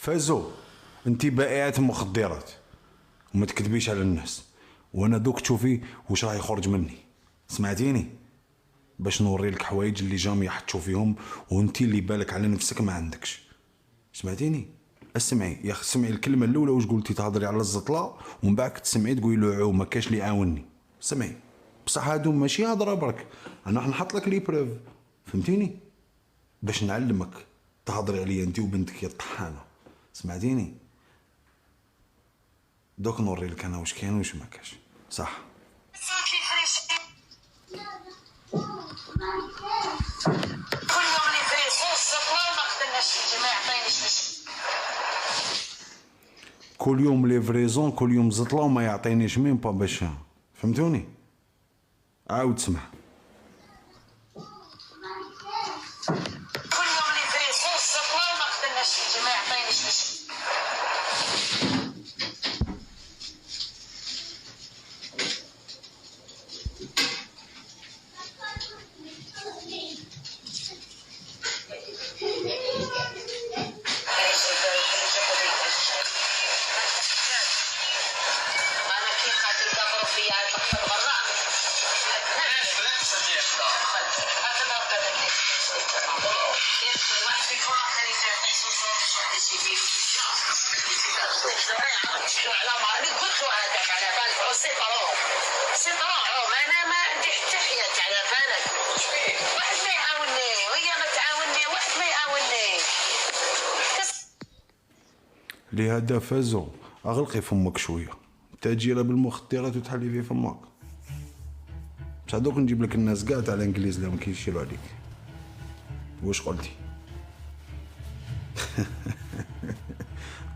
فازو انت بائعة مخدرات وما تكذبيش على الناس، وانا دوك تشوفي واش راه يخرج مني. سمعتيني؟ باش نوري لك حوايج اللي جامي حتشوف فيهم وانت اللي بالك على نفسك ما عندكش. سمعتيني؟ اسمعي يا اخي، سمعي الكلمه الاولى واش قلتي، تهضري على الزطله ومن بعد تسمعي تقولي له عو ما كاش اللي يعاونني. سمعي بصح هادو ماشي هضره برك، انا راح نحط لك لي بروف، فهمتيني؟ باش نعلمك تهضري عليا انت وبنتك يا الطحانه. سمعتيني؟ دوك نوري لك انا واش كاين واش ما كاش. صح كل يوم لي فريزون، كل يوم زطله وما يعطينيش مين با باش، فهمتوني؟ عاود سمع. كل يوم لي فريزون زطله وما قدرناش نجي، ما يعطينيش باش. لهذا فازو اغلقي فمك شويه، تاجيره بالمخدرات وتحلي في فمك. بصح دوك نجيب لك الناس كاع تاع الانجليز اللي ما كيشيلوا عليك. واش قلتي؟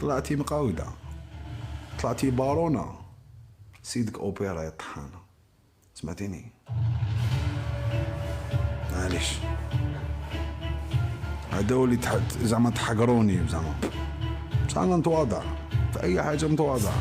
طلعتي مقاوده، طلعتي بارونه، سيدك اوبيرا يا طحانه. سمعتيني؟ معليش هذا اللي زعما تحقروني زعما، بصح انا متواضع في اي حاجه، متواضع.